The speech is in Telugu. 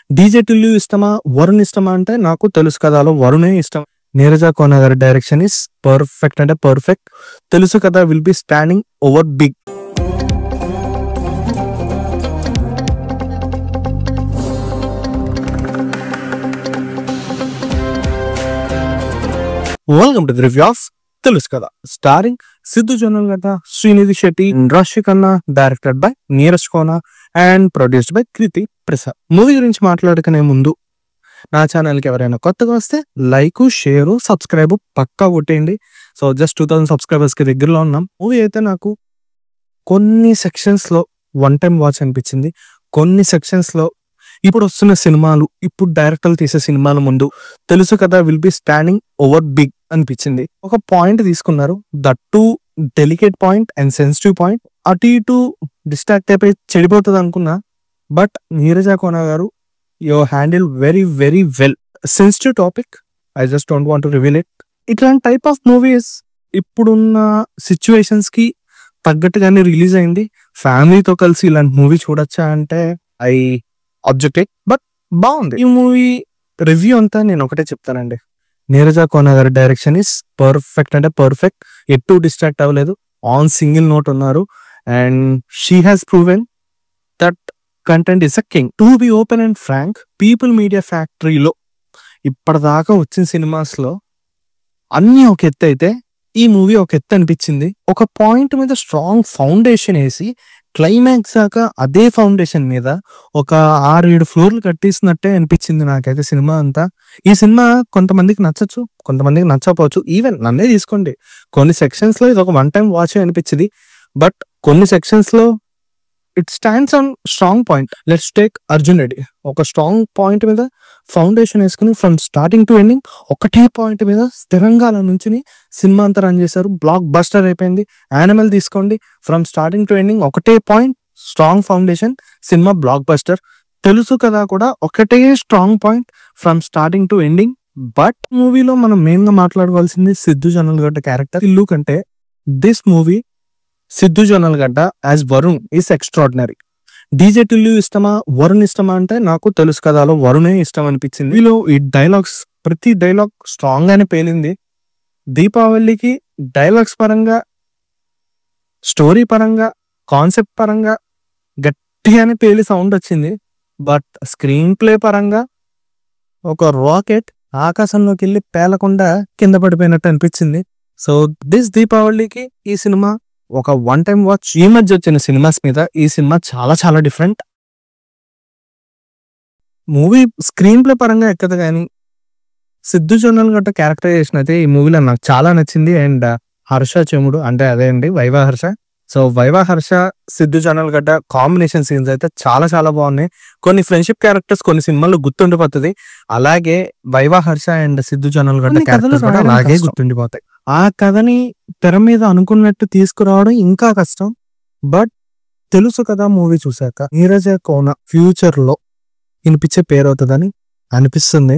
డీజే టిల్లు ఇష్టమా, వరుణ్ ఇష్టమా అంటే నాకు తెలుసు కథలో వరుణే ఇష్టం. నీరజ కోన గారి డైరెక్షన్ ఇస్ పర్ఫెక్ట్ అంటే పర్ఫెక్ట్. తెలుసు కదా will be standing over big. Welcome to the review of తెలుసు కదా, starring Siddhu Jonnalagadda, Srinidhi Shetty, Rashi Khanna, directed by Neeraj Kona and produced by Kriti Prasad. Movie గురించి మాట్లాడుకునే ముందు నా ఛానల్కి ఎవరైనా కొత్తగా వస్తే లైక్, షేర్, సబ్స్క్రైబ్ పక్కా కొట్టేయండి. సో జస్ట్ 2000 సబ్స్క్రైబర్స్కి దగ్గరలో ఉన్నాం. మూవీ అయితే నాకు కొన్ని సెక్షన్స్లో వన్ టైం వాచ్ అనిపించింది. కొన్ని సెక్షన్స్లో ఇప్పుడు వస్తున్న సినిమాలు, ఇప్పుడు డైరెక్టర్లు తీసే సినిమాల ముందు తెలుసు కదా will be standing over big అనిపించింది. ఒక పాయింట్ తీసుకున్నారు, that to delicate point and sensitive point. అటు ఇటు డిస్ట్రాక్ట్ అయిపోయి చెడిపోతుంది అనుకున్నా, బట్ నీరజ కోన గారు you handle very very well. Sensitive topic, I just don't want to reveal it. ఇట్లాంటి టైప్ ఆఫ్ మూవీస్ ఇప్పుడున్న సిచ్యువేషన్స్ కి తగ్గట్టుగానే రిలీజ్ అయింది. ఫ్యామిలీతో కలిసి ఇలాంటి మూవీ చూడొచ్చా అంటే ఐ ఆబ్జెక్టివ్, బట్ బాగుంది. ఈ మూవీ రివ్యూ అంతా నేను ఒకటే చెప్తానండి, నీరజ కోన గారి డైరెక్షన్ ఇస్ పర్ఫెక్ట్ అంటే పర్ఫెక్ట్. ఎటు డిస్ట్రాక్ట్ అవ్వలేదు, ఆన్ సింగిల్ నోట్ ఉన్నారు. And she has proven that content is a king. To be open and frank, people media ఫ్యాక్టరీలో ఇప్పటిదాకా వచ్చిన సినిమాస్ లో అన్ని ఒక ఎత్తు అయితే ఈ మూవీ ఒక ఎత్తు అనిపించింది. ఒక పాయింట్ మీద స్ట్రాంగ్ ఫౌండేషన్ వేసి క్లైమాక్స్ దాకా అదే ఫౌండేషన్ మీద ఒక 6-7 ఫ్లోర్లు కట్టేసినట్టే అనిపించింది నాకైతే సినిమా అంతా. ఈ సినిమా కొంతమందికి నచ్చచ్చు, కొంతమందికి నచ్చకపోవచ్చు. ఈవెన్ నన్నే తీసుకోండి, కొన్ని సెక్షన్స్ లో ఇది ఒక వన్ టైం వాచ్ అనిపించింది, బట్ కొన్ని సెక్షన్స్ లో it stands on strong point. Let's take Arjun Reddy. ఒక స్ట్రాంగ్ పాయింట్ మీద ఫౌండేషన్ వేసుకుని ఫ్రమ్ స్టార్టింగ్ టు ఎండింగ్ ఒకటే పాయింట్ మీద స్థిరంగా అలా నుంచి సినిమా అంతా రన్ చేశారు. బ్లాక్ బస్టర్ అయిపోయింది. యానిమల్ తీసుకోండి, ఫ్రమ్ స్టార్టింగ్ టు ఎండింగ్ ఒకటే point, strong foundation, cinema block buster. తెలుసు కదా కూడా ఒకటే strong point from starting to ending. But మూవీలో మనం మెయిన్ గా మాట్లాడుకోవాల్సింది సిద్ధు జొన్నలగడ్డ క్యారెక్టర్. ఇల్లు కంటే this movie Siddhu Jonnalagadda as Varun is extraordinary. DJ Tillu ఇష్టమా, వరుణ్ ఇష్టమా అంటే నాకు తెలుసు కథలో వరుణే ఇష్టం అనిపించింది. వీళ్ళు ఈ డైలాగ్స్, ప్రతి డైలాగ్ స్ట్రాంగ్ గానే పేలింది. దీపావళికి డైలాగ్స్ పరంగా, స్టోరీ పరంగా, కాన్సెప్ట్ పరంగా గట్టిగానే పేలి సౌండ్ వచ్చింది. బట్ స్క్రీన్ ప్లే పరంగా ఒక రాకెట్ ఆకాశంలోకి వెళ్ళి పేలకుండా కింద పడిపోయినట్టు అనిపించింది. సో దిస్ దీపావళికి ఈ సినిమా ఒక వన్ టైం వాచ్. ఈ మధ్య వచ్చిన సినిమాస్ మీద ఈ సినిమా చాలా చాలా డిఫరెంట్. మూవీ స్క్రీన్ ప్లే పరంగా ఎక్కదు, కానీ సిద్ధు జొన్నలగడ్డ క్యారెక్టరైజేషన్ అయితే ఈ మూవీలో నాకు చాలా నచ్చింది. అండ్ హర్ష చెముడు అంటే అదే అండి, viva Harsha. So viva Harsha, Siddhu Jonnalagadda combination scenes అయితే చాలా చాలా బాగున్నాయి. కొన్ని ఫ్రెండ్షిప్ క్యారెక్టర్స్ కొన్ని సినిమాల్లో గుర్తుండిపోతుంది, అలాగే viva Harsha and Siddhu Jonnalagadda characters కూడా అలాగే గుర్తుండిపోతాయి. ఆ కథని తెర మీద అనుకున్నట్టు తీసుకురావడం ఇంకా కష్టం. బట్ తెలుసు కదా మూవీ చూసాక నీరజ కోన ఫ్యూచర్ లో వినిపించే పేరు అవుతుందని అనిపిస్తుంది.